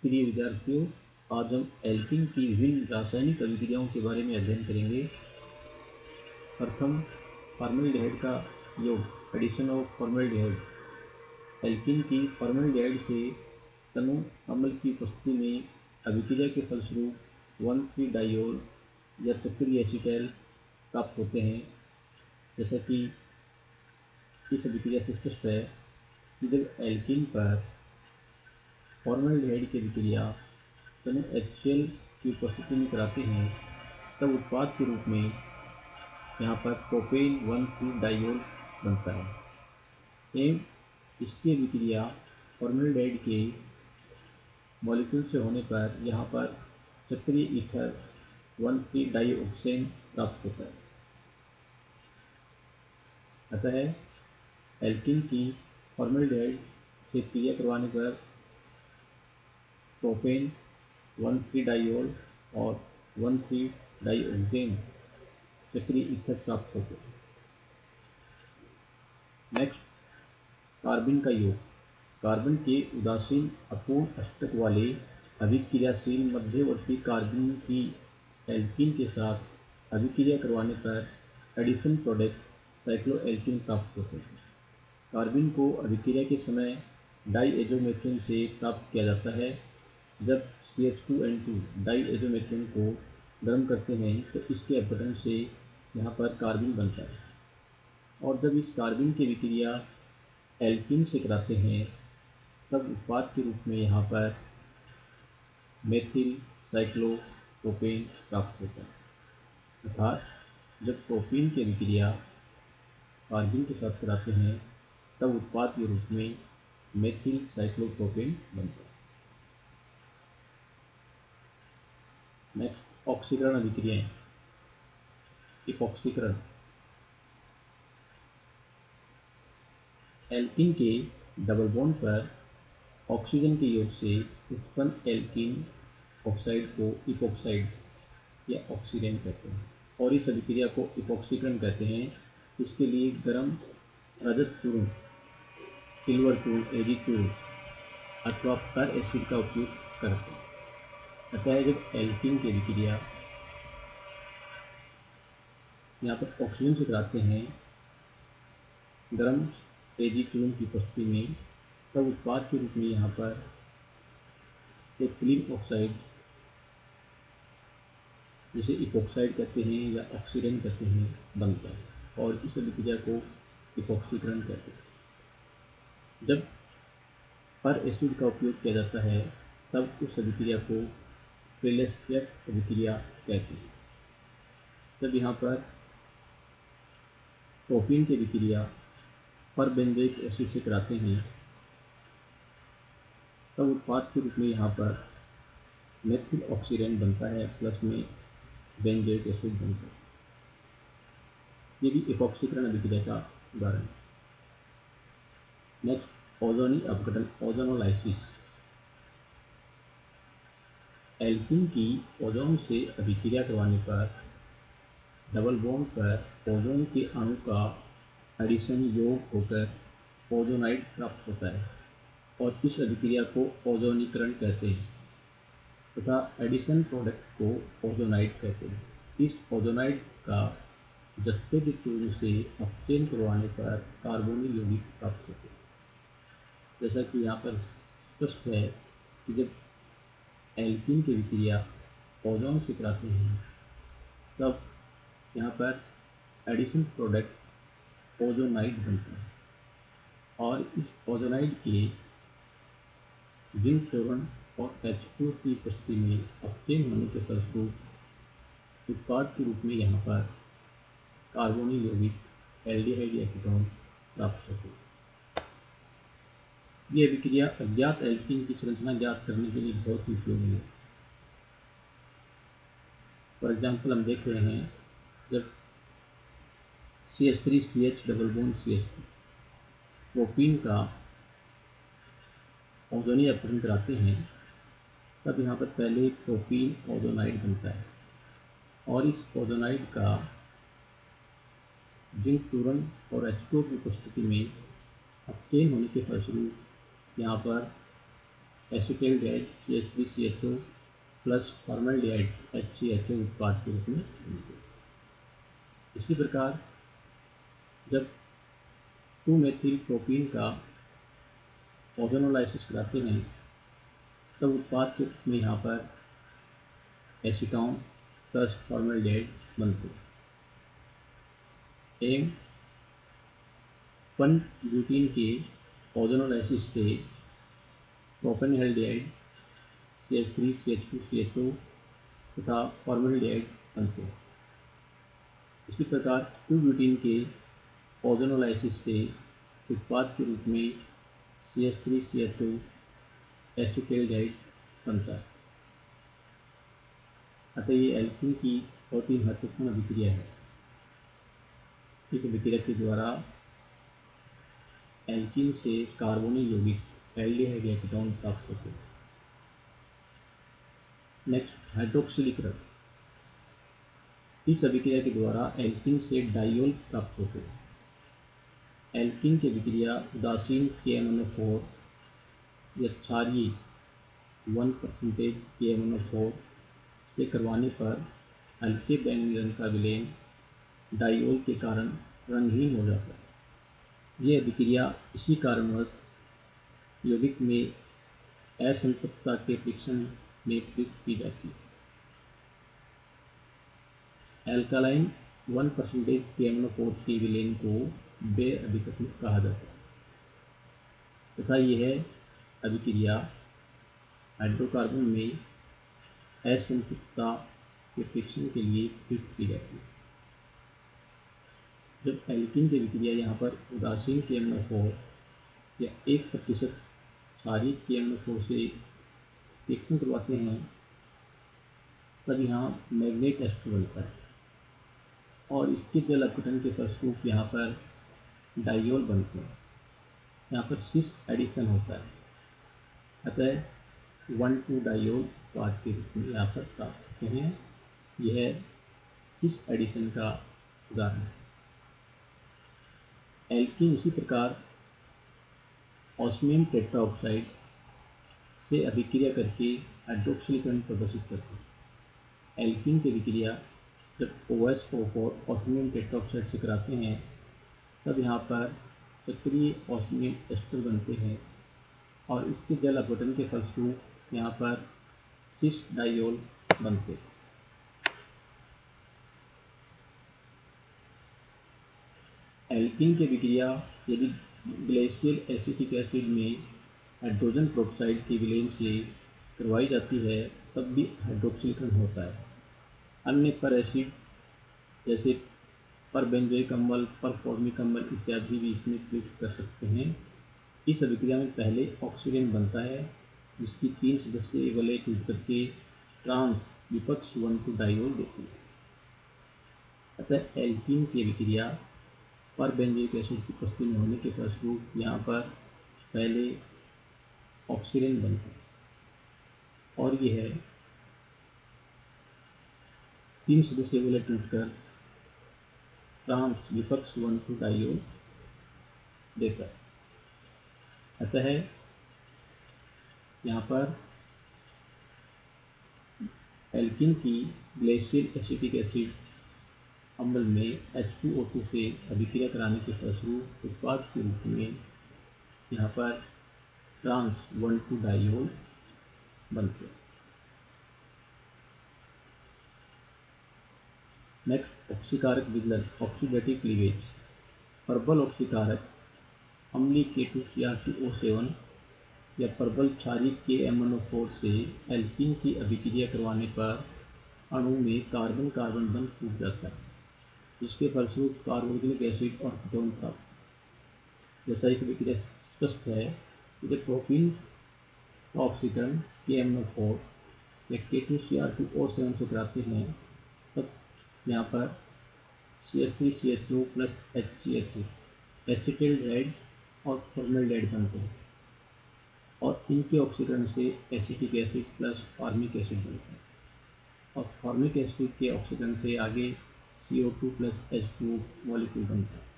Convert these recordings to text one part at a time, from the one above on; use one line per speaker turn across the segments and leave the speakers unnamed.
प्रिय विद्यार्थियों, आज हम एल्कीन की विभिन्न रासायनिक अभिक्रियाओं के बारे में अध्ययन करेंगे। प्रथम, फॉर्मल्डिहाइड का योग, एडिशन ऑफ फॉर्मल्डिहाइड। एल्कीन की फॉर्मल्डिहाइड से तनु अम्ल की उपस्थिति में अभिक्रिया के फलस्वरूप 1,3-डाइयोल या चक्रीय एसीटाइल प्राप्त होते हैं। जैसा कि इस अभिक्रिया से स्पष्ट है कि जब एल्कीन पर फॉर्मल्डिहाइड की अभिक्रिया तनु HCl की उपस्थिति में कराते हैं, तब उत्पाद के रूप में यहाँ पर प्रोपेन 1,3-डाइयोल बनता है एवं इसकी अभिक्रिया फॉर्मल्डिहाइड के मॉलिक्यूल से होने पर यहाँ पर चक्रीय ईथर 1,3-डाइऑक्सेन प्राप्त होता है। अतः एल्कीन की फॉर्मल्डिहाइड से क्रिया करवाने पर प्रोपेन 1,3-डाइयोल और 1,3-डाइऑक्सेन चक्रीय ईथर प्राप्त होते हैं। नेक्स्ट, कार्बन का योग। कार्बन के उदासीन अपूर्ण अष्टक वाले अभिक्रियाशील मध्यवर्ती कार्बन की एल्कीन के साथ अभिक्रिया करवाने पर एडिशन प्रोडक्ट साइक्लोएल्कीन प्राप्त होते हैं। कार्बन को अभिक्रिया के समय डाईएजोमेथेन से प्राप्त किया जाता है। जब CH2N2 डाईएजोमेथेन को गर्म करते हैं तो इसके अपघटन से यहाँ पर कार्बन बनता है, और जब इस कार्बन की अभिक्रिया एल्कीन से कराते हैं तब उत्पाद के रूप में यहाँ पर मेथिल साइक्लोप्रोपेन प्राप्त होता है। अर्थात जब प्रोपेन की अभिक्रिया कार्बन के साथ कराते हैं तब उत्पाद के रूप में मेथिल साइक्लोप्रोपेन बनता है। नेक्स्ट, ऑक्सीकरण अभिक्रियाएं। इपॉक्सीकरण। एल्कीन के डबल बॉन्ड पर ऑक्सीजन के योग से उत्पन्न एल्कीन ऑक्साइड को इपॉक्साइड या ऑक्सीडेंट कहते हैं, और इस अभिक्रिया को इपॉक्सीकरण कहते हैं। इसके लिए गर्म रजत चूर्ण, सिल्वर चूर्ण, एजी चूर्ण अथवा पर एसिड का उपयोग करते हैं। अतः जब एल्कीन की अभिक्रिया यहाँ पर ऑक्सीजन से कराते हैं गर्म एजी चूर्ण की उपस्थिति में, तब उत्पाद के रूप में यहाँ पर एथिलीन ऑक्साइड, जिसे इपॉक्साइड कहते हैं या ऑक्सीडेंट कहते हैं, बनता है, और इस अभिक्रिया को इपॉक्सीकरण कहते हैं। जब पर एसिड का उपयोग किया जाता है तब उस अभिक्रिया को प्रेलेस्टियक अभिक्रिया कहते हैं। जब यहाँ पर प्रोपेन की अभिक्रिया पर बेंजोइक एसिड से कराते हैं तब उत्पाद के रूप में यहाँ पर मेथिल ऑक्सीडेंट बनता है, प्लस में बेंजोइक एसिड बनता है। ये भी इपॉक्सीकरण अभिक्रिया का उदाहरण है। नेक्स्ट, ओजोनी अपघटन, ओजोनोलाइसिस। एल्कीन की ओजोन से अभिक्रिया करवाने पर डबल बॉन्ड पर ओजोन के अणु का एडिशन योग होकर ओजोनाइड प्राप्त होता है, और इस अभिक्रिया को ओजोनीकरण कहते हैं तथा एडिशन प्रोडक्ट को ओजोनाइड कहते हैं। इस ओजोनाइड का जस्ते के चूर्ण से अपचयन करवाने पर कार्बोनिल यौगिक प्राप्त होते हैं। जैसा कि यहाँ पर स्पष्ट है कि जब एल्कीन की अभिक्रिया ओजोन से कराते हैं तब यहाँ पर एडिशन प्रोडक्ट ओजोनाइड बनता है, और इस ओजोनाइड के जिंक चूर्ण और H2 की उपस्थिति में अपचयन होने के फलस्वरूप उत्पाद के रूप में यहाँ पर कार्बोनिल यौगिक एल्डिहाइड या कीटोन प्राप्त होते हैं। ये अभिक्रिया अज्ञात एल्कीन की संरचना ज्ञात करने के लिए बहुत ही उपयोगी है। फॉर एग्जाम्पल हम देख रहे हैं, जब CH3CH double bond CH2 propene का ओजोनीय अपघटन कराते हैं तब यहाँ पर पहले प्रोपीन ओजोनाइड बनता है, और इस ओजोनाइड का जिंक चूर्ण और H2 की उपस्थिति में अपचयन होने के फलस्वरूप यहाँ पर एसिटाइलडिहाइड CH3CHO प्लस फॉर्मल्डिहाइड HCHO उत्पाद के रूप में बनते हैं। इसी प्रकार जब 2-मेथिल प्रोपीन का ओजोनोलाइसिस कराते हैं तब उत्पाद के रूप में यहाँ पर एसीटोन प्लस फॉर्मल्डिहाइड बनते हैं। एम 1-ब्यूटीन के ओजोनोलाइसिस से प्रोपेनहेल्डिहाइड CH3CH2CHO तथा फॉर्मल्डिहाइड बनते हैं। इसी प्रकार 2-ब्यूटीन के ओजोनोलाइसिस से उत्पाद के रूप में CH3CHO एसिटाइलडिहाइड बनता है। अतः ये एल्कीन की बहुत ही महत्वपूर्ण अभिक्रिया है। इस अभिक्रिया के द्वारा एल्कीन से कार्बोनिल यौगिक एल्डिहाइड या कीटोन प्राप्त होते हैं। नेक्स्ट हाइड्रोक्सिलीकरण। इस अभिक्रिया के द्वारा एल्कीन से डाइयोल प्राप्त होते हैं। एल्कीन की अभिक्रिया उदासीन KMnO4 या क्षारीय 1% KMnO4 से करवाने पर हल्के बैंगनी रंग का विलेन डाइयोल के कारण रंगहीन हो जाता है। यह अभिक्रिया इसी कारणवश यौगिक में असंतृप्तता के परीक्षण में प्रयुक्त की जाती है। एल्कालाइन 1% KMnO4 के विलेन को बे अभिकर्षक कहा जाता है तथा यह अभिक्रिया हाइड्रोकार्बन में असंतृप्तता के परीक्षण के लिए प्रयुक्त की जाती है। जब एल्कीन की अभिक्रिया यहाँ पर उदासीन KMnO4 या 1% क्षारीय KMnO4 से रिएक्शन करवाते हैं तब यहाँ मैग्नेट एस्टर बनता है और इसके जल अपघटन के फलस्वरूप यहाँ पर डाइयोल बनते हैं। यहाँ पर सिस एडिशन होता है। अतः 1,2 डाइयोल उत्पाद के रूप में यहाँ पर प्राप्त होते हैं। यह सिस एडिशन का उदाहरण है। एल्कीन इसी प्रकार ऑस्मियम टेट्राऑक्साइड से अभिक्रिया करके हाइड्रोक्सिलीकरण प्रदर्शित करते हैं। एल्कीन की अभिक्रिया जब OH4 ऑस्मियम टेट्राऑक्साइड से कराते हैं तब यहाँ पर सक्रिय ऑस्मियम एस्टर बनते हैं और इसके जल अपघटन के फलस्वरूप यहाँ पर सिस डाइयोल बनते हैं। एल्कीन की अभिक्रिया यदि ग्लेशियल एसिटिक एसिड में हाइड्रोजन पेरोक्साइड के विलेन से करवाई जाती है तब भी हाइड्रोक्सिलीकरण होता है। अन्य पर एसिड जैसे परबेंजोइक अम्ल, परफॉर्मिक अम्ल इत्यादि भी इसमें प्रयुक्त कर सकते हैं। इस अभिक्रिया में पहले ऑक्सीजन बनता है जिसकी 3 सदस्यीय वलय टूट करके ट्रांस विपक्ष 1,2 डाइयोल देती है। अतः एल्कीन की अभिक्रिया परबेंजोइक एसिड की उपस्थिति में होने के फलस्वरूप यहाँ पर पहले ऑक्सीजन बनता है और यह 3 सदस्यीय वलय टूटकर ट्रांस विपक्ष 1,2 डाइयोल देता है। अतः यहाँ पर एल्कीन की ग्लेशियल एसिटिक एसिड अम्ल में H2O2 से अभिक्रिया कराने के फलस्वरूप उत्पाद के रूप में यहाँ पर ट्रांस 1,2 डाइयोल बनते हैं। नेक्स्ट ऑक्सीकारक विदलन ऑक्सीडेटिव क्लीवेज। प्रबल ऑक्सीकारक अम्लीय K2Cr2O7 या प्रबल क्षारीय KMnO4 से एल्कीन की अभिक्रिया करवाने पर अणु में कार्बन कार्बन बंध टूट जाता है जिसके फलस्वरूप कार्बोक्सिलिक एसिड और कीटोन प्राप्त। जैसा इस अभिक्रिया स्पष्ट है कि जब प्रोपीन का ऑक्सीकरण KMnO4 या K2Cr2O7 से कराते हैं तब यहाँ पर CH3CHO प्लस HCHO एसिटाइलडिहाइड और फॉर्मल्डिहाइड बनते हैं और इनके ऑक्सीकरण से acetic acid plus formic acid बनता है और फॉर्मिक एसिड के ऑक्सीकरण से आगे CO2 प्लस H2O मॉलिक्यूल बनता है।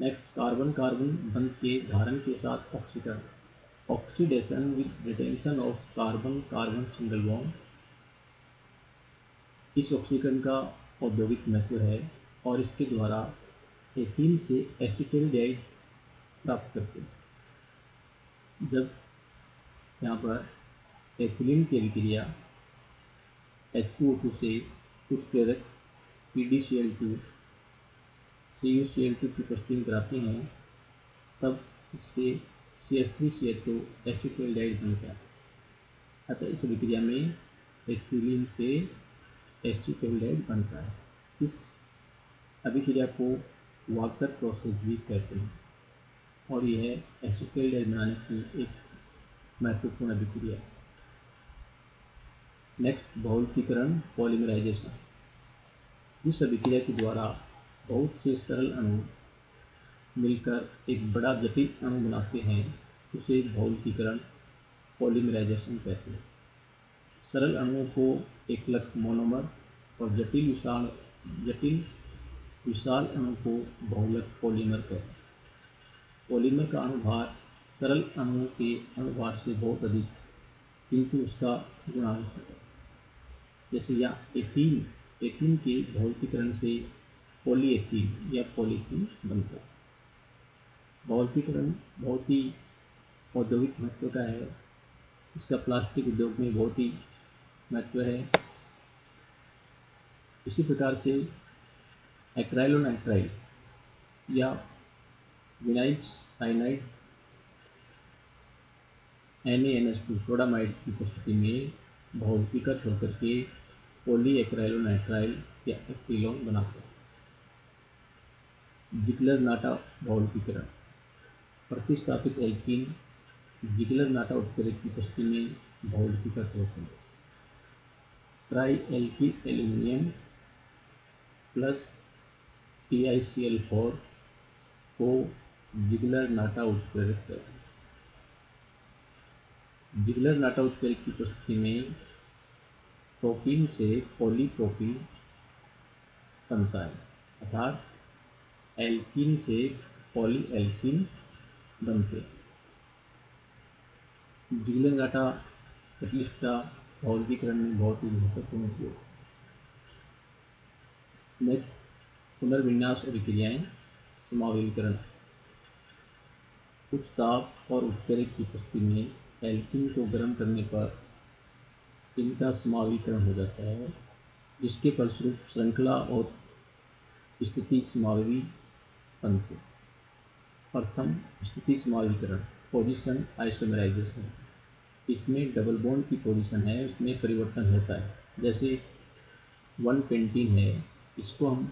नेक्स्ट कार्बन कार्बन बंध के धारण के साथ ऑक्सीकरण। Oxidation with retention of carbon carbon single bond. इस ऑक्सीकरण का औद्योगिक महत्व है और इसके द्वारा एथीन से एसिटाल्डिहाइड प्राप्त करते हैं। जब यहाँ पर एथिलीन की अभिक्रिया H2O2 से उत्प्रेरक PdCl2 CuCl2 की उपस्थिति में कराते हैं, तब इससे CH3CH2 एसिटाल्डिहाइड बनता है। अतः इस अभिक्रिया में एथिलीन से एसिटाल्डिहाइड बनता है। इस अभिक्रिया को वाकर प्रोसेस भी कहते हैं और यह एसिटाल्डिहाइड बनाने की एक महत्वपूर्ण अभिक्रिया है। नेक्स्ट, बहुलकीकरण पॉलीमराइजेशन। इस अभिक्रिया के द्वारा बहुत से सरल अणु मिलकर एक बड़ा जटिल अणु बनाते हैं, उसे बहुलकीकरण पॉलीमराइजेशन कहते हैं। सरल अणुओं को एकलक मोनोमर और जटिल विशाल अणु को बहुलक पॉलीमर कहते हैं। पॉलीमर का अणुभार सरल अणुओं के अणुभार से बहुत अधिक, किंतु उसका गुणांक है। जैसे यहाँ एथीन के बहुलकीकरण से पॉलीएथीन या पॉलीथीन बनता है। बहुलकीकरण बहुत ही औद्योगिक महत्व का है। इसका प्लास्टिक उद्योग में बहुत ही महत्व है। इसी प्रकार से एक्राइलोनाइट्राइल या विनाइल साइनाइड NaNH2 सोडामाइड की उपस्थिति में बहुलकीकृत होकर के पॉलीएक्राइलोनाइट्राइल या एक्रिलोन बनाते हैं। जिगलर-नाटा बहुलकीकरण। प्रतिस्थापित एल्कीन जिगलर-नाटा उत्प्रेरक की उपस्थिति में बहुलकीकृत होते हैं। Try alkyl aluminium plus TiCl4 को जिगलर-नाटा उत्प्रेरक कहते हैं। जिगलर-नाटा उत्प्रेरक की उपस्थिति में प्रोपीन से पॉलीप्रोपीन बनता है, अर्थात एल्कीन से पॉलीएल्कीन बनते हैं। जिगलर-नाटा कैटलिस्ट का बहुलकीकरण में बहुत ही महत्वपूर्ण उपयोग। नेक्स्ट, पुनर्विन्यास अभिक्रियाएं समावलीकरण। उच्च ताप और उत्प्रेरक की उपस्थिति में एल्कीन को गर्म करने पर इनका समावलीकरण हो जाता है, जिसके फलस्वरूप श्रृंखला और स्थिति समावली बनते। प्रथम, स्थिति समावलीकरण पोजीशन आइसोमेराइजेशन। इसमें डबल बॉन्ड की पोजीशन है, उसमें परिवर्तन होता है। जैसे 1 पेंटीन है, इसको हम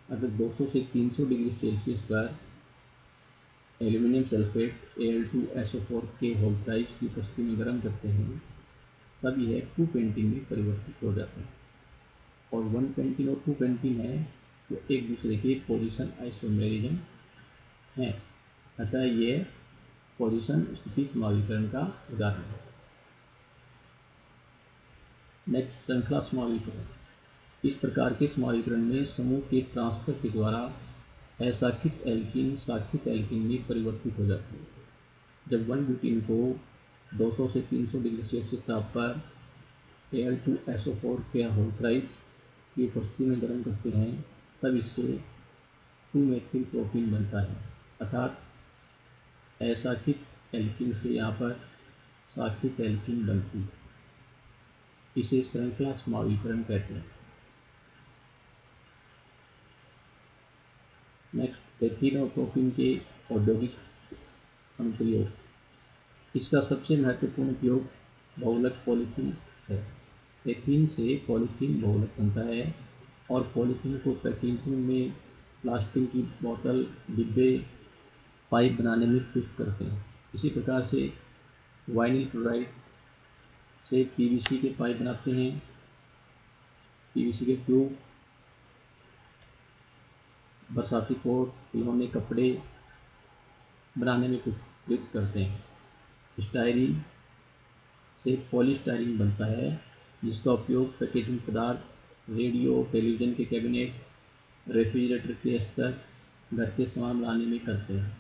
अगर 200 से 300 डिग्री सेल्सियस पर एल्यूमिनियम सल्फेट Al2SO4 के होल्ड्राइड की उपस्थिति में गर्म करते हैं, तब यह 2 पेंटीन में परिवर्तित हो जाता है। और 1 पेंटीन और 2 पेंटीन है तो एक दूसरे के पोजीशन आइसोमेरिज्म है, अतः यह पोजीशन स्थिति समावलीकरण का उदाहरण है। नेक्स्ट, श्रृंखला समावलीकरण। इस प्रकार के समावलीकरण में समूह के ट्रांसफर के द्वारा अशाखित एल्कीन शाखित एल्कीन में परिवर्तित हो जाते हैं। जब 1 ब्यूटीन को 200 से 300 डिग्री सेल्सियस ताप पर Al2SO4 के होल्ड्राइड की उपस्थिति में गर्म करते हैं, तब इससे 2-मेथिल प्रोपीन बनता है, अर्थात अशाखित एल्कीन से यहाँ पर शाखित एल्कीन बनती है। इसे श्रृंखला समावलीकरण कहते हैं। नेक्स्ट, एथीन और प्रोपीन के औद्योगिक अनुप्रयोग। इसका सबसे महत्वपूर्ण उपयोग बहुलक पॉलीथीन है। एथीन से पॉलीथीन बहुलक बनता है और पॉलीथीन को पैकेजिंग में प्लास्टिक की बोतल, डिब्बे, पाइप बनाने में प्रयुक्त करते हैं। इसी प्रकार से वाइनिल क्लोराइड से PVC के पाइप बनाते हैं, PVC के ट्यूब, बरसाती कोट, खिलौने, कपड़े बनाने में प्रयुक्त करते हैं। स्टायरीन से पॉलीस्टायरीन बनता है, जिसका उपयोग पैकेजिंग पदार्थ, रेडियो, टेलीविज़न के कैबिनेट, रेफ्रिजरेटर के अस्तर, घर के सामान बनाने में करते हैं।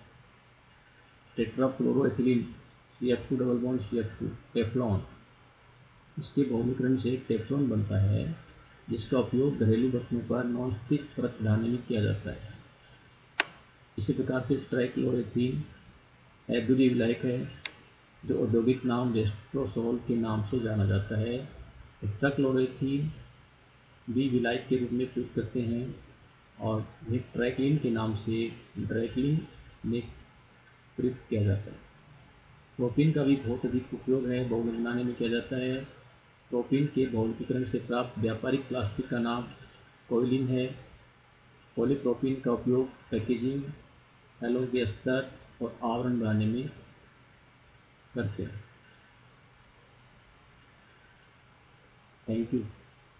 टेट्राफ्लोरोएथिलीन CF2 double bond CF2 Teflon. इसके बहुलीकरण से टेफ्लॉन बनता है, जिसका उपयोग घरेलू बर्तनों पर नॉन स्टिक परत बनाने में किया जाता है। इसी प्रकार से ट्राइक्लोरेथीन एक दूरी विलायक है, जो औद्योगिक नाम जेस्ट्रोसोल के नाम से जाना जाता है। ट्राइक्लोरेथीन भी विलायक के रूप में प्रयुक्त करते हैं और यह ट्रैक्लिन के नाम से ड्रैक्लिन में प्रयुक्त किया जाता है। प्रोपीन का भी बहुत अधिक उपयोग है, बहुलक बनाने में किया जाता है। प्रोपीन के बहुलकीकरण से प्राप्त व्यापारिक प्लास्टिक का नाम कोयलिन है। पॉलीप्रोपीन का उपयोग पैकेजिंग, हैलो के अस्तर और आवरण बनाने में करते हैं। Thank you.